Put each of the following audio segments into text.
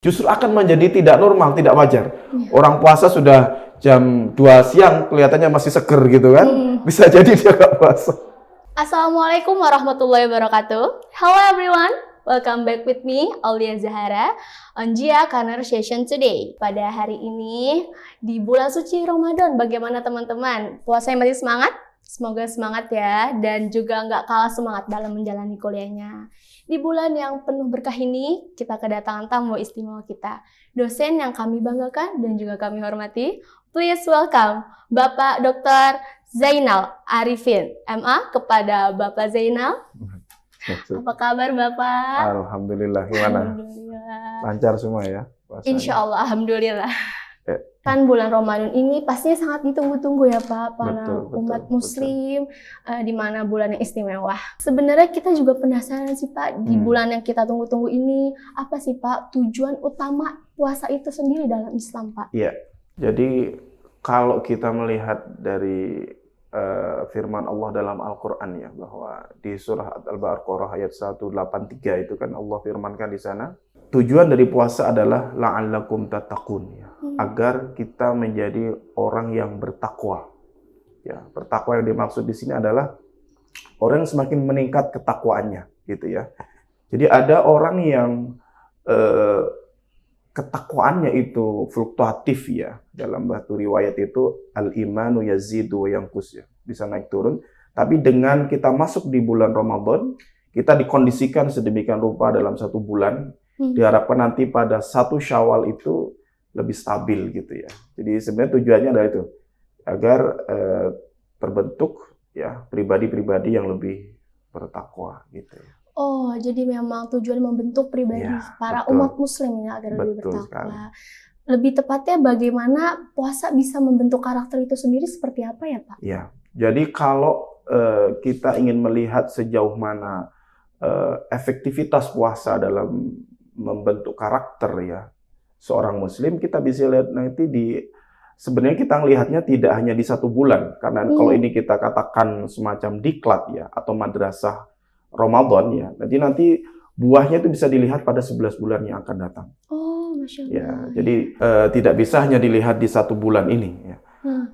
justru akan menjadi tidak normal, tidak wajar. Iya. Orang puasa sudah jam 2 siang kelihatannya masih seger gitu kan. Bisa jadi dia nggak puasa. Assalamualaikum warahmatullahi wabarakatuh. Hello everyone, welcome back with me, Aulia Zahara, on Jia Conversation today. Pada hari ini, di bulan suci Ramadan, bagaimana teman-teman? Puasanya masih semangat? Semoga semangat ya, dan juga nggak kalah semangat dalam menjalani kuliahnya. Di bulan yang penuh berkah ini, kita kedatangan tamu istimewa kita, dosen yang kami banggakan dan juga kami hormati. Please welcome Bapak Dr. Zainal Arifin, MA, kepada Bapak Zainal. Apa kabar Bapak? Alhamdulillah, gimana? Alhamdulillah. Lancar semua ya puasanya? Insya Allah, Alhamdulillah. Kan bulan Ramadan ini pastinya sangat ditunggu-tunggu ya Pak, para umat muslim, di mana bulan yang istimewa. Sebenarnya kita juga penasaran sih Pak, di bulan yang kita tunggu-tunggu ini, apa sih Pak tujuan utama puasa itu sendiri dalam Islam Pak? Iya, jadi kalau kita melihat dari firman Allah dalam Al-Quran ya, bahwa di surah Al-Baqarah ayat 183 itu kan Allah firmankan di sana, tujuan dari puasa adalah la'allakum tattaqun ya, agar kita menjadi orang yang bertakwa. Ya, bertakwa yang dimaksud di sini adalah orang yang semakin meningkat ketakwaannya, gitu ya. Jadi ada orang yang ketakwaannya itu fluktuatif ya. Dalam batu riwayat itu al-imanu yazidu wa yanqus ya, bisa naik turun. Tapi dengan kita masuk di bulan Ramadan, kita dikondisikan sedemikian rupa dalam satu bulan. Diharapkan nanti pada 1 Syawal itu lebih stabil gitu ya. Jadi sebenarnya tujuannya adalah itu, agar terbentuk ya pribadi-pribadi yang lebih bertakwa gitu ya. Oh, jadi memang tujuan membentuk pribadi Ya, para betul. umat muslim ya, agar lebih Betul bertakwa. sekali. Lebih tepatnya bagaimana puasa bisa membentuk karakter itu sendiri seperti apa ya Pak? Ya, jadi kalau kita ingin melihat sejauh mana efektivitas puasa dalam membentuk karakter ya seorang muslim, kita bisa lihat nanti sebenarnya kita melihatnya tidak hanya di 1 bulan, karena kalau ini kita katakan semacam diklat ya atau madrasah Ramadan ya, nanti buahnya itu bisa dilihat pada 11 bulan yang akan datang. Oh, Masya Allah. Ya, jadi tidak bisa hanya dilihat di 1 bulan ini ya.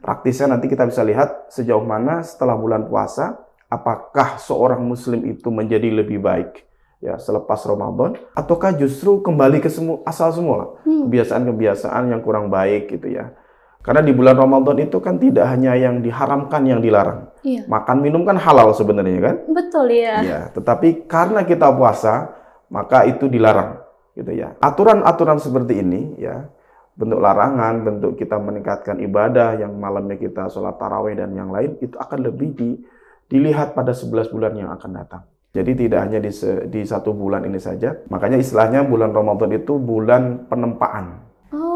Praktisnya nanti kita bisa lihat sejauh mana setelah bulan puasa, apakah seorang muslim itu menjadi lebih baik ya selepas Ramadan, ataukah justru kembali ke asal semula, kebiasaan-kebiasaan yang kurang baik gitu ya. Karena di bulan Ramadan itu kan tidak hanya yang diharamkan yang dilarang. Iya. Makan minum kan halal sebenarnya kan? Betul ya. Ya, tetapi karena kita puasa, maka itu dilarang gitu ya. Aturan-aturan seperti ini ya, bentuk larangan, bentuk kita meningkatkan ibadah yang malamnya kita sholat tarawih dan yang lain, itu akan lebih dilihat pada 11 bulan yang akan datang. Jadi tidak hanya di 1 bulan ini saja. Makanya istilahnya bulan Ramadan itu bulan penempaan.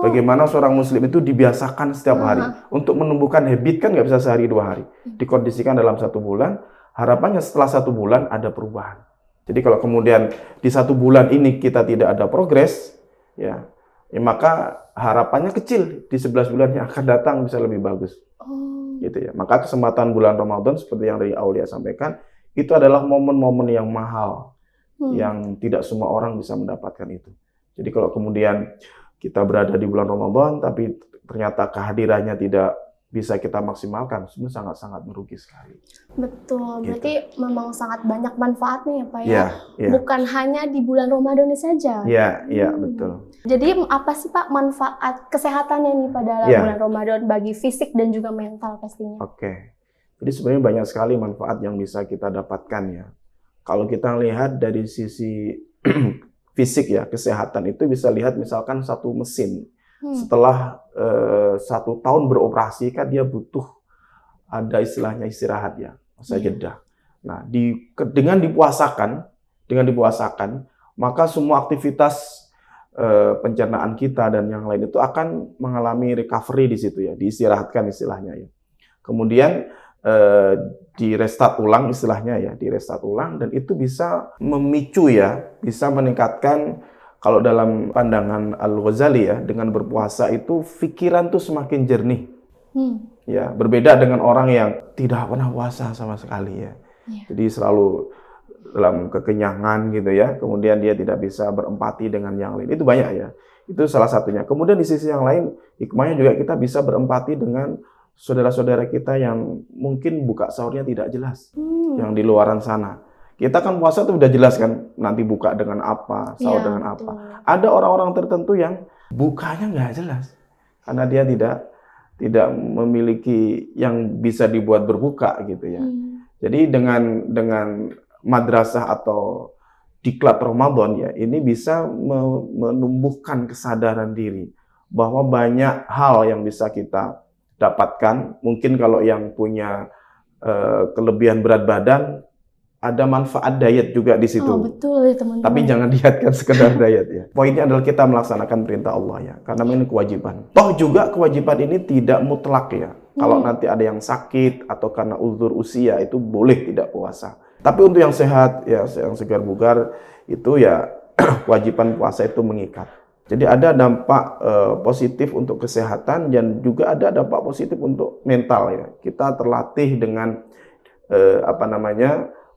Bagaimana seorang muslim itu dibiasakan setiap hari. Untuk menumbuhkan habit kan nggak bisa sehari 2 hari. Dikondisikan dalam 1 bulan, harapannya setelah 1 bulan ada perubahan. Jadi kalau kemudian di 1 bulan ini kita tidak ada progres, ya maka harapannya kecil di 11 bulan yang akan datang bisa lebih bagus. Gitu ya. Maka kesempatan bulan Ramadan seperti yang dari Aulia sampaikan, itu adalah momen-momen yang mahal, yang tidak semua orang bisa mendapatkan itu. Jadi kalau kemudian kita berada di bulan Ramadan, tapi ternyata kehadirannya tidak bisa kita maksimalkan, sebenarnya sangat-sangat merugi sekali. Betul, Gitu. berarti memang sangat banyak manfaatnya ya Pak ya? Iya, iya. Bukan hanya di bulan Ramadan ini saja. Iya, betul. Jadi apa sih Pak manfaat kesehatannya nih pada bulan Ramadan bagi fisik dan juga mental pastinya? Oke. Jadi sebenarnya banyak sekali manfaat yang bisa kita dapatkan ya. Kalau kita lihat dari sisi fisik ya, kesehatan itu bisa lihat misalkan satu mesin. Setelah 1 tahun beroperasi kan dia butuh ada istilahnya istirahat ya, masa jeda. Nah, dengan dipuasakan, maka semua aktivitas pencernaan kita dan yang lain itu akan mengalami recovery di situ ya, diistirahatkan istilahnya ya. Kemudian di restart ulang istilahnya ya, dan itu bisa memicu ya, bisa meningkatkan, kalau dalam pandangan Al-Ghazali ya, dengan berpuasa itu pikiran tuh semakin jernih. Ya, berbeda dengan orang yang tidak pernah puasa sama sekali ya. Jadi selalu dalam kekenyangan gitu ya, kemudian dia tidak bisa berempati dengan yang lain. Itu banyak ya. Itu salah satunya. Kemudian di sisi yang lain, hikmahnya juga kita bisa berempati dengan saudara-saudara kita yang mungkin buka sahurnya tidak jelas, yang di luaran sana. Kita kan puasa tuh udah jelas kan, nanti buka dengan apa, sahur Iya, dengan betul. apa. Ada orang-orang tertentu yang bukanya nggak jelas, karena dia tidak memiliki yang bisa dibuat berbuka gitu ya. Jadi dengan madrasah atau diklat Ramadan ya, ini bisa menumbuhkan kesadaran diri bahwa banyak hal yang bisa kita dapatkan. Mungkin kalau yang punya kelebihan berat badan, ada manfaat diet juga di situ. Oh, betul ya teman-teman. Tapi jangan dietkan sekedar diet ya. Poinnya adalah kita melaksanakan perintah Allah ya, karena ini kewajiban. Toh juga kewajiban ini tidak mutlak ya. Kalau nanti ada yang sakit atau karena uzur usia itu boleh tidak puasa. Tapi untuk yang sehat ya, yang segar bugar itu ya kewajiban puasa itu mengikat. Jadi ada dampak positif untuk kesehatan dan juga ada dampak positif untuk mental ya. Kita terlatih dengan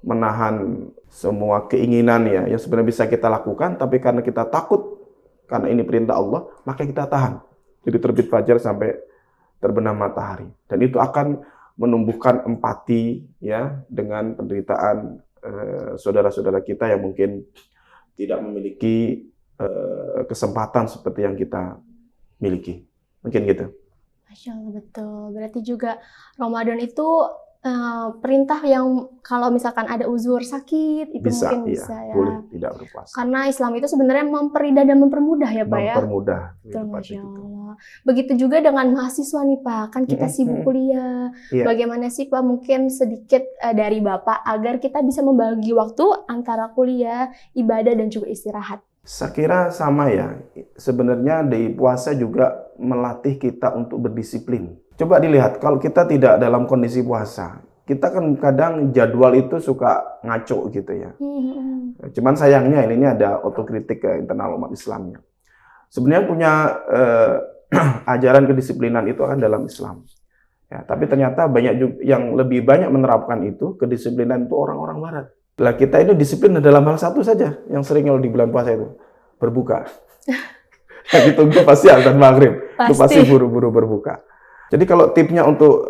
menahan semua keinginan ya yang sebenarnya bisa kita lakukan, tapi karena kita takut karena ini perintah Allah, maka kita tahan. Jadi terbit fajar sampai terbenam matahari. Dan itu akan menumbuhkan empati ya dengan penderitaan saudara-saudara kita yang mungkin tidak memiliki kesempatan seperti yang kita miliki. Mungkin gitu. Masya Allah, betul. Berarti juga Ramadan itu perintah yang kalau misalkan ada uzur sakit itu Bisa, mungkin iya, bisa ya. boleh tidak berpuasa. Karena Islam itu sebenarnya memperindah dan mempermudah ya Pak ya. Mempermudah. Betul, Masya Allah. Begitu juga dengan mahasiswa nih Pak, kan kita sibuk kuliah. Iya. Bagaimana sih Pak mungkin sedikit dari Bapak agar kita bisa membagi waktu antara kuliah, ibadah dan juga istirahat? Saya kira sama ya. Sebenarnya di puasa juga melatih kita untuk berdisiplin. Coba dilihat, kalau kita tidak dalam kondisi puasa, kita kan kadang jadwal itu suka ngaco gitu ya. Cuman sayangnya ini ada otokritik ke internal umat Islamnya. Sebenarnya punya ajaran kedisiplinan itu kan dalam Islam. Ya, tapi ternyata banyak juga yang lebih banyak menerapkan itu kedisiplinan itu orang-orang Barat. Lah kita ini disiplin dalam hal satu saja yang sering kalau di bulan puasa itu berbuka. Yang ditunggu pasti azan maghrib. Itu pasti buru-buru berbuka. Jadi kalau tipnya untuk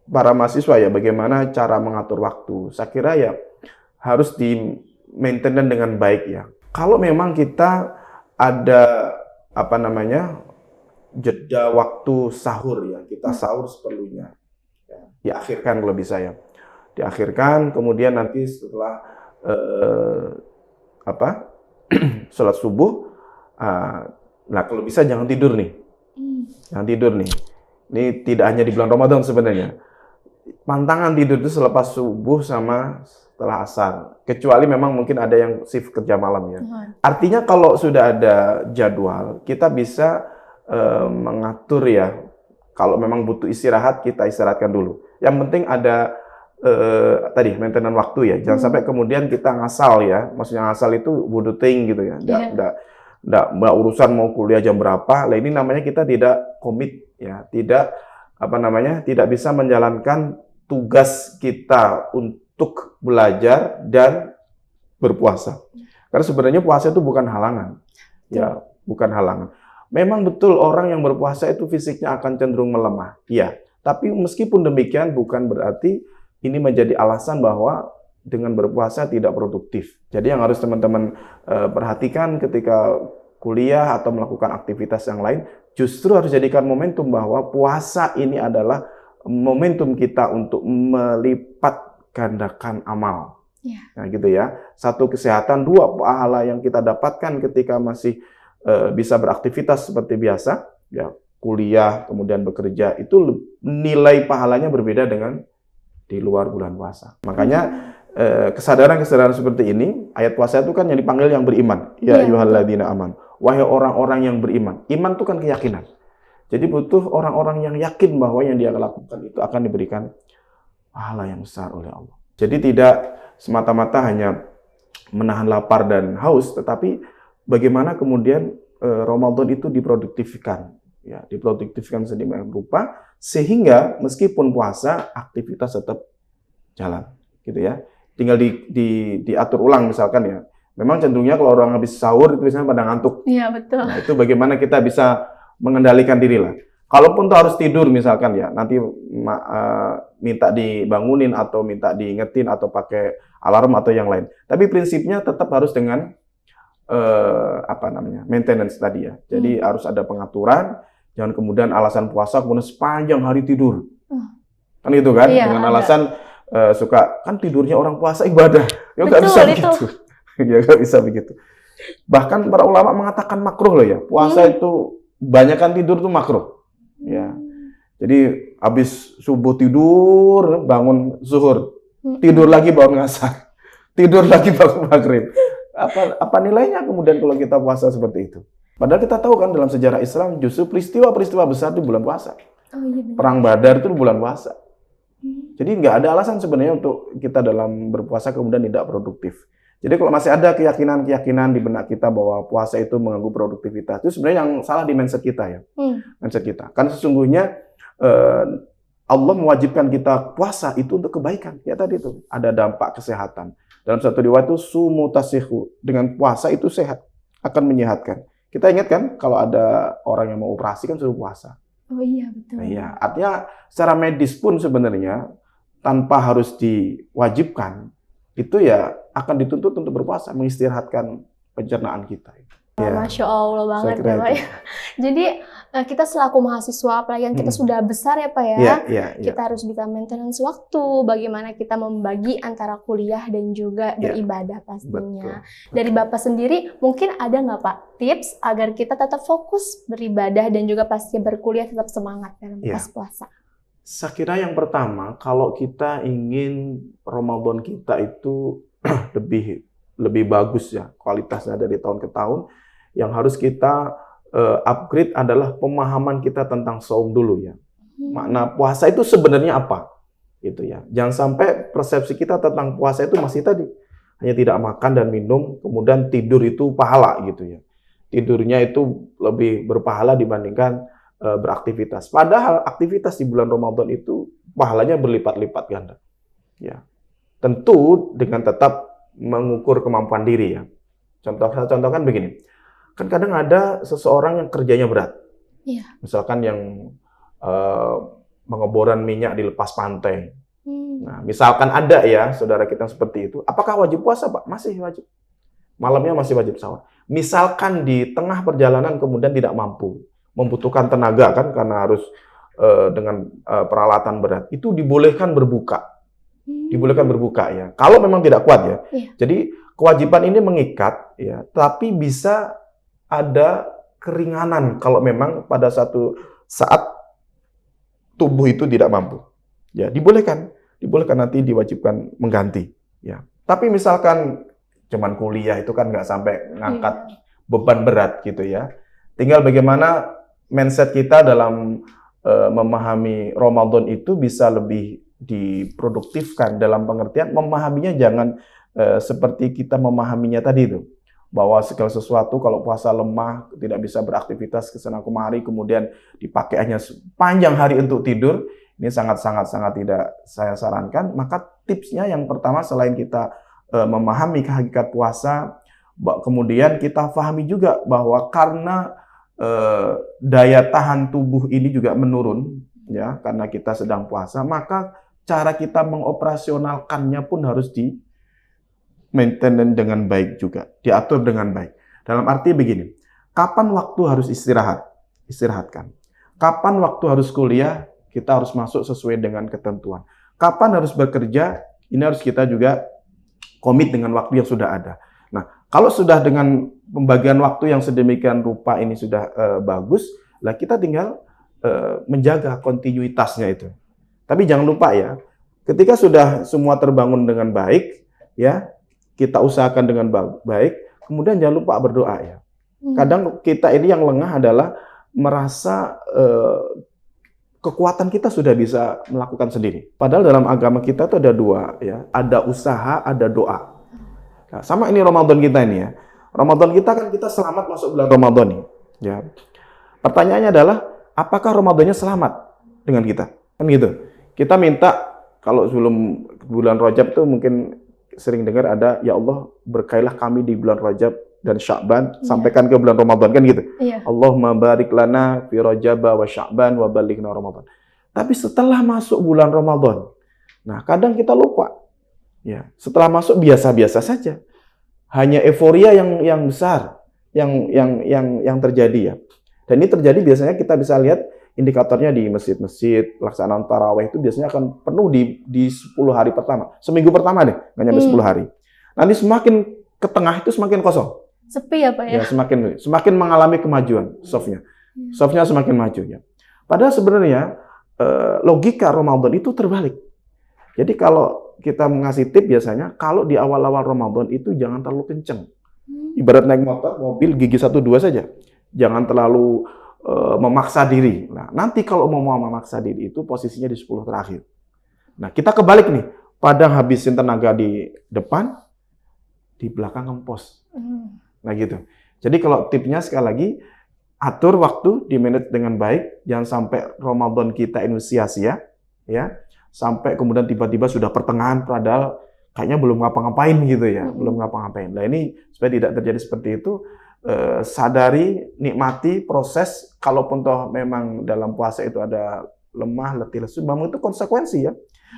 para mahasiswa ya bagaimana cara mengatur waktu. Saya kira ya harus di-maintain dengan baik ya. Kalau memang kita ada jeda waktu sahur ya, kita sahur seperlunya. Ya, diakhirkan kalau bisa ya. Diakhirkan kemudian nanti setelah sholat subuh, nah kalau bisa jangan tidur nih. Jangan tidur nih. Ini tidak hanya di bulan Ramadan sebenarnya. Pantangan tidur itu selepas subuh sama setelah asar. Kecuali memang mungkin ada yang shift kerja malam ya. Artinya kalau sudah ada jadwal, kita bisa mengatur ya. Kalau memang butuh istirahat, kita istirahatkan dulu. Yang penting ada tadi maintenance waktu ya. Jangan sampai kemudian kita ngasal ya. Maksudnya ngasal itu buduting gitu ya. Nggak urusan mau kuliah jam berapa. Lah ini namanya kita tidak komit ya. Tidak bisa menjalankan tugas kita untuk belajar dan berpuasa. Karena sebenarnya puasa itu bukan halangan. Ya, bukan halangan. Memang betul orang yang berpuasa itu fisiknya akan cenderung melemah. Iya. Tapi meskipun demikian bukan berarti ini menjadi alasan bahwa dengan berpuasa tidak produktif. Jadi yang harus teman-teman perhatikan ketika kuliah atau melakukan aktivitas yang lain, justru harus jadikan momentum bahwa puasa ini adalah momentum kita untuk melipat gandakan amal. Nah gitu ya. Satu kesehatan, dua pahala yang kita dapatkan ketika masih bisa beraktivitas seperti biasa, ya kuliah kemudian bekerja, itu nilai pahalanya berbeda dengan di luar bulan puasa. Makanya kesadaran-kesadaran seperti ini, ayat puasa itu kan yang dipanggil yang beriman. Ya ayyuhalladzina aman. Wahai orang-orang yang beriman. Iman itu kan keyakinan. Jadi butuh orang-orang yang yakin bahwa yang dia lakukan itu akan diberikan pahala yang besar oleh Allah. Jadi tidak semata-mata hanya menahan lapar dan haus, tetapi bagaimana kemudian Ramadan itu diproduktifkan. Ya, diproduktifkan sedemikian rupa sehingga meskipun puasa aktivitas tetap jalan gitu ya. Tinggal diatur ulang misalkan ya. Memang cenderungnya kalau orang habis sahur itu biasanya pada ngantuk. Iya, betul. Nah, itu bagaimana kita bisa mengendalikan diri lah. Kalaupun tuh harus tidur misalkan ya, nanti minta dibangunin atau minta diingetin atau pakai alarm atau yang lain. Tapi prinsipnya tetap harus dengan maintenance tadi ya. Jadi harus ada pengaturan, jangan kemudian alasan puasa kemudian sepanjang hari tidur. Kan itu kan, Iya, dengan ada. alasan suka kan tidurnya orang puasa ibadah. Ya nggak Betul, bisa itu. begitu. Ya nggak bisa begitu. Bahkan para ulama mengatakan makruh loh ya. Puasa itu banyakan tidur tuh makruh. Ya. Jadi habis subuh tidur, bangun zuhur. Tidur lagi bangun asar. Tidur lagi bangun maghrib. Apa nilainya kemudian kalau kita puasa seperti itu? Padahal kita tahu kan dalam sejarah Islam justru peristiwa-peristiwa besar di bulan puasa. Oh, iya benar. Perang Badar itu di bulan puasa. Jadi nggak ada alasan sebenarnya untuk kita dalam berpuasa kemudian tidak produktif. Jadi kalau masih ada keyakinan-keyakinan di benak kita bahwa puasa itu mengganggu produktivitas, itu sebenarnya yang salah di mindset kita ya. Mindset kita. Kan sesungguhnya Allah mewajibkan kita puasa itu untuk kebaikan. Ya tadi itu ada dampak kesehatan. Dalam satu riwayat itu sumu tasihu, dengan puasa itu sehat, akan menyehatkan. Kita ingat kan kalau ada orang yang mau operasi kan suruh puasa. Oh iya, betul. Iya, artinya secara medis pun sebenarnya tanpa harus diwajibkan itu ya akan dituntut untuk berpuasa, mengistirahatkan pencernaan kita. Ya, Masya Allah banget saya kira ya Pak. itu. Jadi kita selaku mahasiswa, apalagi yang kita sudah besar ya Pak ya, Iya. kita harus bisa maintenance waktu, bagaimana kita membagi antara kuliah dan juga Iya. beribadah pastinya. Betul. Dari Bapak sendiri, mungkin ada nggak Pak tips agar kita tetap fokus beribadah dan juga pasti berkuliah tetap semangat dalam Iya. pas puasa? Saya kira yang pertama, kalau kita ingin Ramadan kita itu lebih bagus ya kualitasnya dari tahun ke tahun, yang harus kita upgrade adalah pemahaman kita tentang saum dulu ya. Makna puasa itu sebenarnya apa? Gitu ya. Jangan sampai persepsi kita tentang puasa itu masih tadi hanya tidak makan dan minum, kemudian tidur itu pahala gitu ya. Tidurnya itu lebih berpahala dibandingkan beraktivitas. Padahal aktivitas di bulan Ramadan itu pahalanya berlipat-lipat ganda. Ya. Tentu dengan tetap mengukur kemampuan diri ya. Saya contohkan begini. Kan kadang ada seseorang yang kerjanya berat. Iya. Misalkan yang pengeboran minyak di lepas pantai. Nah, misalkan ada ya saudara kita yang seperti itu. Apakah wajib puasa, Pak? Masih wajib. Malamnya masih wajib sahur. Misalkan di tengah perjalanan kemudian tidak mampu, membutuhkan tenaga kan karena harus dengan peralatan berat, itu dibolehkan berbuka. Dibolehkan berbuka ya. Kalau memang tidak kuat ya. Iya. Jadi kewajiban ini mengikat ya, tapi bisa ada keringanan kalau memang pada satu saat tubuh itu tidak mampu. Ya, dibolehkan nanti diwajibkan mengganti ya. Tapi misalkan cuman kuliah itu kan nggak sampai ngangkat beban berat gitu ya. Tinggal bagaimana mindset kita dalam memahami Ramadan itu bisa lebih diproduktifkan dalam pengertian memahaminya jangan seperti kita memahaminya tadi itu. Bahwa segala sesuatu kalau puasa lemah, tidak bisa beraktivitas kesana kemari, kemudian dipakai hanya sepanjang hari untuk tidur, ini sangat tidak saya sarankan. Maka tipsnya yang pertama selain kita memahami hakikat puasa, kemudian kita pahami juga bahwa karena daya tahan tubuh ini juga menurun, ya karena kita sedang puasa, maka cara kita mengoperasionalkannya pun harus maintain dengan baik juga, diatur dengan baik. Dalam arti begini, kapan waktu harus istirahatkan. Kapan waktu harus kuliah, kita harus masuk sesuai dengan ketentuan. Kapan harus bekerja, ini harus kita juga komit dengan waktu yang sudah ada. Nah, kalau sudah dengan pembagian waktu yang sedemikian rupa ini sudah bagus, lah kita tinggal menjaga kontinuitasnya itu. Tapi jangan lupa ya, ketika sudah semua terbangun dengan baik, ya kita usahakan dengan baik, kemudian jangan lupa berdoa ya. Kadang kita ini yang lengah adalah merasa kekuatan kita sudah bisa melakukan sendiri. Padahal dalam agama kita itu ada dua ya, ada usaha, ada doa. Nah, sama ini Ramadan kita ini ya. Ramadan kita kan kita selamat masuk bulan Ramadan nih. Ya. Pertanyaannya adalah apakah Ramadannya selamat dengan kita? Kan gitu. Kita minta kalau sebelum bulan Rajab tuh mungkin sering dengar ada, ya Allah berkailah kami di bulan Rajab dan Sya'ban, sampaikan ke bulan Ramadan, kan gitu. Iya. Allahumma barik lana fi Rajab wa Sya'ban wa balighna Ramadan. Tapi setelah masuk bulan Ramadan, nah kadang kita lupa. Ya, setelah masuk biasa-biasa saja. Hanya euforia yang besar yang terjadi ya. Dan ini terjadi biasanya kita bisa lihat indikatornya di masjid-masjid, pelaksanaan tarawih itu biasanya akan penuh di 10 hari pertama. Seminggu pertama deh, nggak nyampe 10 hari. Nanti semakin ke tengah itu semakin kosong. Sepi ya Pak ya? Ya, semakin mengalami kemajuan softnya. Softnya semakin maju ya. Padahal sebenarnya logika Ramadan itu terbalik. Jadi kalau kita mengasih tip biasanya, kalau di awal-awal Ramadan itu jangan terlalu kenceng. Ibarat naik motor, mobil gigi 1-2 saja. Jangan terlalu memaksa diri. Nah, nanti kalau mau memaksa diri itu posisinya di 10 terakhir. Nah, kita kebalik nih. Padang habisin tenaga di depan, di belakang ngempos. Nah, gitu. Jadi kalau tipnya sekali lagi, atur waktu, di manage dengan baik, jangan sampai Ramadan kita ini sia-sia, ya. Sampai kemudian tiba-tiba sudah pertengahan, padahal kayaknya belum ngapa-ngapain gitu ya, belum ngapa-ngapain. Nah, ini supaya tidak terjadi seperti itu, sadari, nikmati proses. Kalaupun toh memang dalam puasa itu ada lemah, letih, lesu, memang itu konsekuensi ya.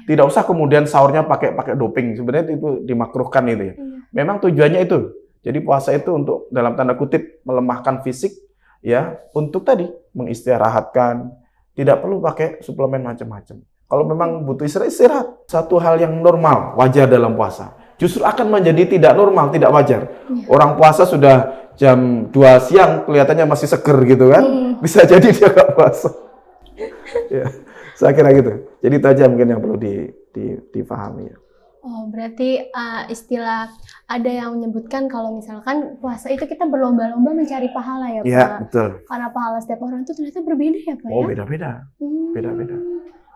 Tidak usah kemudian sahurnya pakai doping. Sebenarnya itu dimakruhkan itu ya. Memang tujuannya itu. Jadi puasa itu untuk dalam tanda kutip melemahkan fisik ya, untuk tadi mengistirahatkan. Tidak perlu pakai suplemen macam-macam. Kalau memang butuh istirahat, satu hal yang normal, wajar dalam puasa. Justru akan menjadi tidak normal, tidak wajar. Orang puasa sudah jam 2 siang kelihatannya masih seger gitu kan. Bisa jadi dia nggak puasa. Ya, saya kira gitu. Jadi itu aja mungkin yang perlu dipahami ya. Oh, berarti istilah ada yang menyebutkan kalau misalkan puasa itu kita berlomba-lomba mencari pahala ya Pak? Iya, betul. Karena pahala setiap orang itu ternyata berbeda ya Pak ya? Oh, beda-beda. Beda-beda.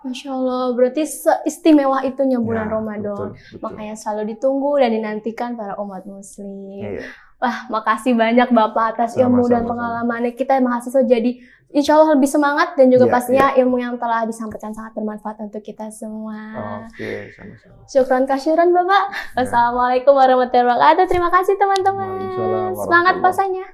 Masya Allah, berarti seistimewa itunya bulan Ya, Ramadan. betul. Makanya selalu ditunggu dan dinantikan para umat muslim. Iya. Wah, makasih banyak Bapak atas ilmu dan pengalamannya. Kita mahasiswa jadi insya Allah lebih semangat dan juga pastinya ilmu yang telah disampaikan sangat bermanfaat untuk kita semua. Oke, sama-sama. Syukran kasyuran Bapak. Wassalamualaikum warahmatullahi wabarakatuh. Terima kasih teman-teman. Semangat puasanya.